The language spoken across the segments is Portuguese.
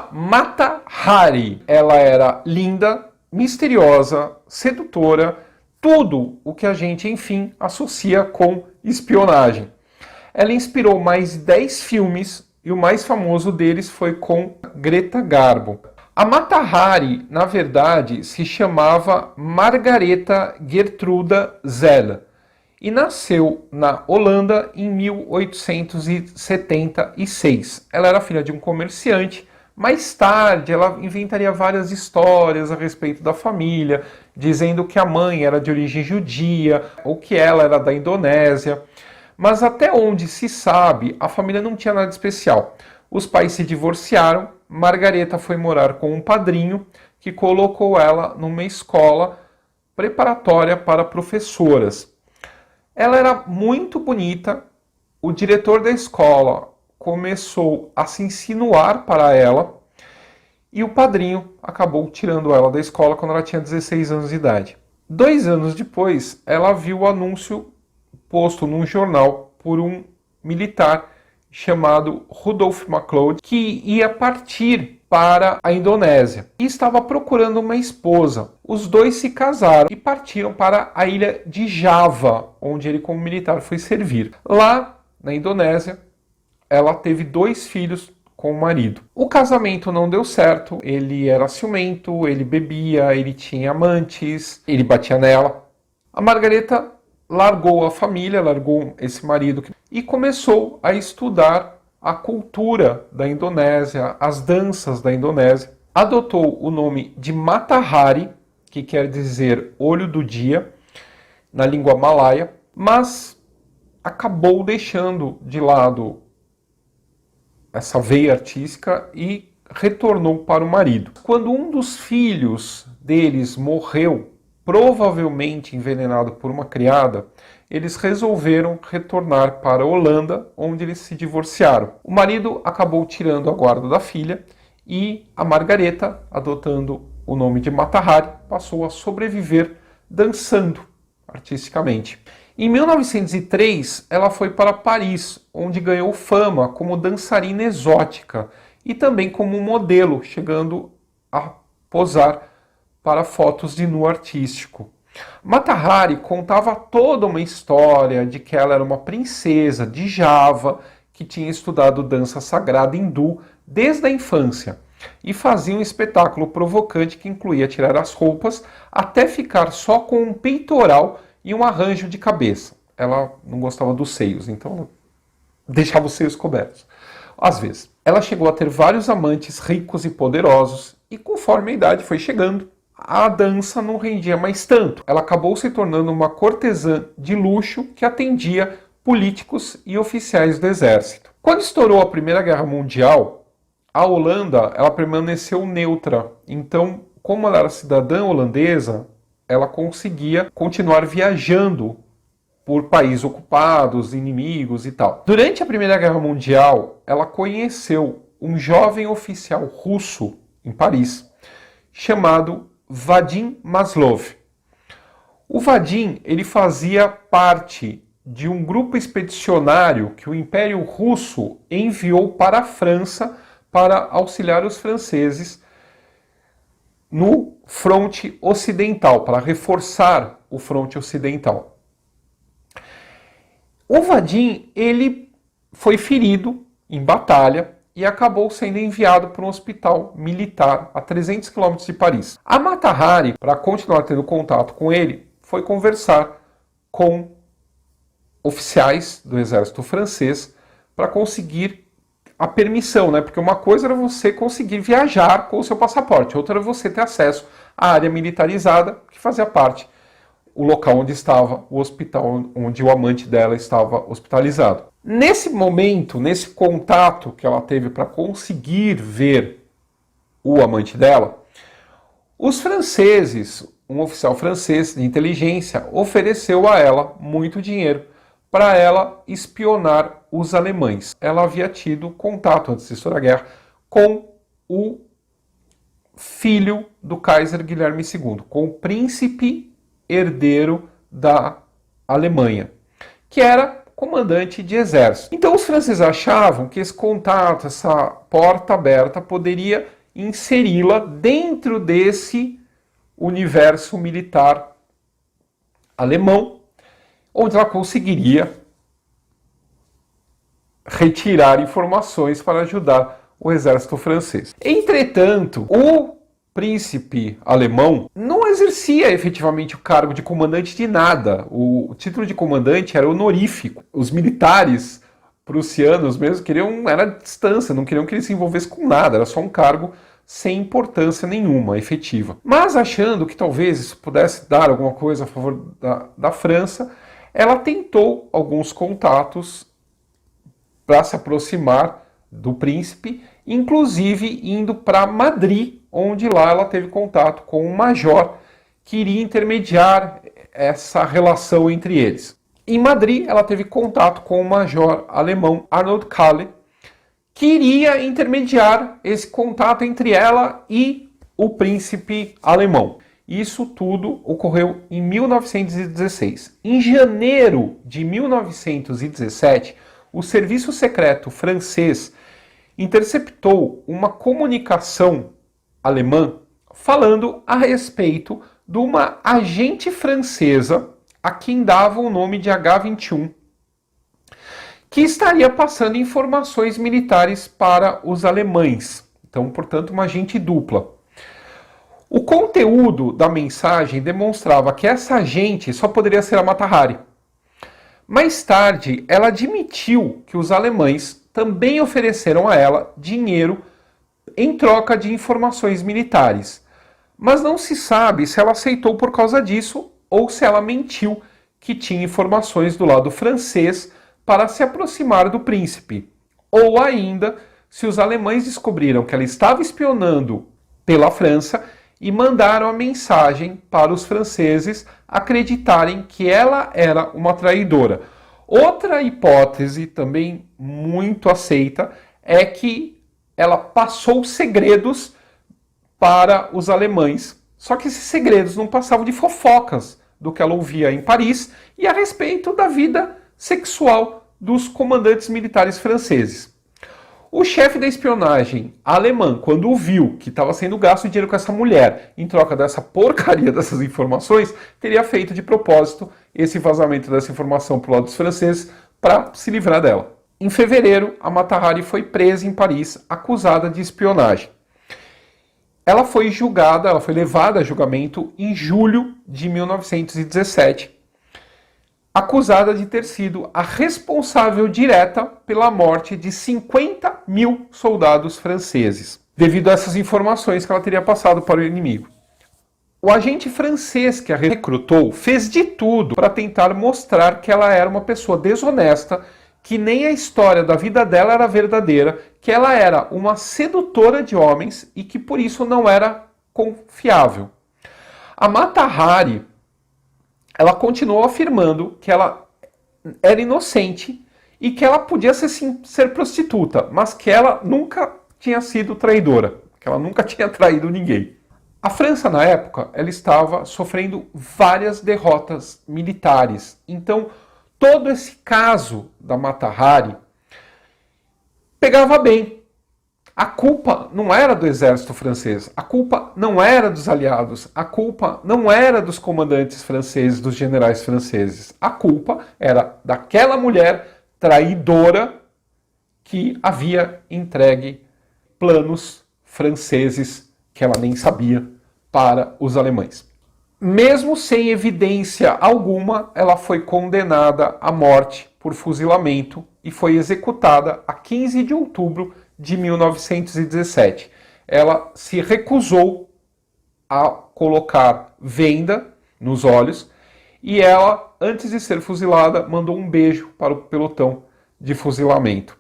A Mata Hari, ela era linda, misteriosa, sedutora, tudo o que a gente, enfim, associa com espionagem. Ela inspirou mais 10 filmes e o mais famoso deles foi com Greta Garbo. A Mata Hari, na verdade, se chamava Margaretha Gertruda Zelle e nasceu na Holanda em 1876. Ela era filha de um comerciante. Mais tarde, ela inventaria várias histórias a respeito da família, dizendo que a mãe era de origem judia ou que ela era da Indonésia. Mas até onde se sabe, a família não tinha nada especial. Os pais se divorciaram, Margaretha foi morar com um padrinho que colocou ela numa escola preparatória para professoras. Ela era muito bonita, o diretor da escola começou a se insinuar para ela e o padrinho acabou tirando ela da escola quando ela tinha 16 anos de idade. 2 anos depois, ela viu o anúncio posto num jornal por um militar chamado Rudolf MacLeod, que ia partir para a Indonésia e estava procurando uma esposa. Os dois se casaram e partiram para a ilha de Java, onde ele como militar foi servir. Lá, na Indonésia, ela teve 2 filhos com o marido. O casamento não deu certo, ele era ciumento, ele bebia, ele tinha amantes, ele batia nela. A Margaretha largou a família, largou esse marido e começou a estudar a cultura da Indonésia, as danças da Indonésia. Adotou o nome de Mata Hari, que quer dizer olho do dia, na língua malaia, mas acabou deixando de lado essa veia artística e retornou para o marido. Quando um dos filhos deles morreu, provavelmente envenenado por uma criada, eles resolveram retornar para a Holanda, onde eles se divorciaram. O marido acabou tirando a guarda da filha e a Margaretha, adotando o nome de Mata Hari, passou a sobreviver dançando artisticamente. Em 1903, ela foi para Paris, onde ganhou fama como dançarina exótica e também como modelo, chegando a posar para fotos de nu artístico. Mata Hari contava toda uma história de que ela era uma princesa de Java que tinha estudado dança sagrada hindu desde a infância e fazia um espetáculo provocante que incluía tirar as roupas até ficar só com um peitoral e um arranjo de cabeça. Ela não gostava dos seios, então deixava os seios cobertos. Às vezes. Ela chegou a ter vários amantes ricos e poderosos e conforme a idade foi chegando, a dança não rendia mais tanto. Ela acabou se tornando uma cortesã de luxo que atendia políticos e oficiais do exército. Quando estourou a Primeira Guerra Mundial, a Holanda ela permaneceu neutra. Então, como ela era cidadã holandesa, ela conseguia continuar viajando por países ocupados, inimigos e tal. Durante a Primeira Guerra Mundial, ela conheceu um jovem oficial russo em Paris, chamado Vadim Maslov. O Vadim ele fazia parte de um grupo expedicionário que o Império Russo enviou para a França para auxiliar os franceses no fronte ocidental, para reforçar o fronte ocidental. O Vadim ele foi ferido em batalha e acabou sendo enviado para um hospital militar a 300 quilômetros de Paris. A Mata Hari, para continuar tendo contato com ele, foi conversar com oficiais do exército francês para conseguir a permissão, né? Porque uma coisa era você conseguir viajar com o seu passaporte, outra era você ter acesso à área militarizada que fazia parte o local onde estava o hospital, onde o amante dela estava hospitalizado. Nesse momento, nesse contato que ela teve para conseguir ver o amante dela, os franceses, um oficial francês de inteligência, ofereceu a ela muito dinheiro para ela espionar os alemães. Ela havia tido contato, antes de estourar a guerra, com o filho do Kaiser Guilherme II, com o príncipe herdeiro da Alemanha, que era comandante de exército. Então os franceses achavam que esse contato, essa porta aberta, poderia inseri-la dentro desse universo militar alemão, onde ela conseguiria retirar informações para ajudar o exército francês. Entretanto, o príncipe alemão não exercia efetivamente o cargo de comandante de nada. O título de comandante era honorífico. Os militares prussianos mesmo queriam, era a distância, não queriam que ele se envolvesse com nada, era só um cargo sem importância nenhuma, efetiva. Mas achando que talvez isso pudesse dar alguma coisa a favor da França, ela tentou alguns contatos para se aproximar do príncipe, inclusive indo para Madrid, onde lá ela teve contato com um major que iria intermediar essa relação entre eles. Em Madrid, ela teve contato com o major alemão Arnold Kalle, que iria intermediar esse contato entre ela e o príncipe alemão. Isso tudo ocorreu em 1916. Em janeiro de 1917, o serviço secreto francês interceptou uma comunicação alemã falando a respeito de uma agente francesa a quem dava o nome de H-21, que estaria passando informações militares para os alemães. Então, portanto, uma agente dupla. O conteúdo da mensagem demonstrava que essa agente só poderia ser a Mata Hari. Mais tarde, ela admitiu que os alemães também ofereceram a ela dinheiro em troca de informações militares. Mas não se sabe se ela aceitou por causa disso ou se ela mentiu que tinha informações do lado francês para se aproximar do príncipe. Ou ainda, se os alemães descobriram que ela estava espionando pela França e mandaram a mensagem para os franceses acreditarem que ela era uma traidora. Outra hipótese, também muito aceita, é que ela passou segredos para os alemães. Só que esses segredos não passavam de fofocas do que ela ouvia em Paris e a respeito da vida sexual dos comandantes militares franceses. O chefe da espionagem alemã, quando viu que estava sendo gasto dinheiro com essa mulher em troca dessa porcaria dessas informações, teria feito de propósito esse vazamento dessa informação para o lado dos franceses para se livrar dela. Em fevereiro, a Mata Hari foi presa em Paris, acusada de espionagem. Ela foi julgada, ela foi levada a julgamento em julho de 1917, acusada de ter sido a responsável direta pela morte de 50 mil soldados franceses, devido a essas informações que ela teria passado para o inimigo. O agente francês que a recrutou fez de tudo para tentar mostrar que ela era uma pessoa desonesta, que nem a história da vida dela era verdadeira, que ela era uma sedutora de homens e que por isso não era confiável. A Mata Hari, ela continuou afirmando que ela era inocente e que ela podia ser prostituta, mas que ela nunca tinha sido traidora, que ela nunca tinha traído ninguém. A França, na época, ela estava sofrendo várias derrotas militares. Então, todo esse caso da Mata Hari pegava bem. A culpa não era do exército francês, a culpa não era dos aliados, a culpa não era dos comandantes franceses, dos generais franceses. A culpa era daquela mulher traidora que havia entregue planos franceses que ela nem sabia para os alemães. Mesmo sem evidência alguma, ela foi condenada à morte por fuzilamento e foi executada a 15 de outubro de 1917. Ela se recusou a colocar venda nos olhos e ela, antes de ser fuzilada, mandou um beijo para o pelotão de fuzilamento.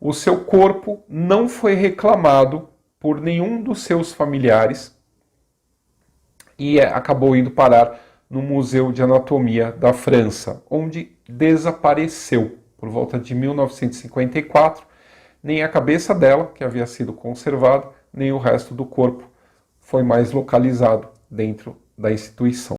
O seu corpo não foi reclamado por nenhum dos seus familiares e acabou indo parar no Museu de Anatomia da França, onde desapareceu por volta de 1954. Nem a cabeça dela, que havia sido conservada, nem o resto do corpo foi mais localizado dentro da instituição.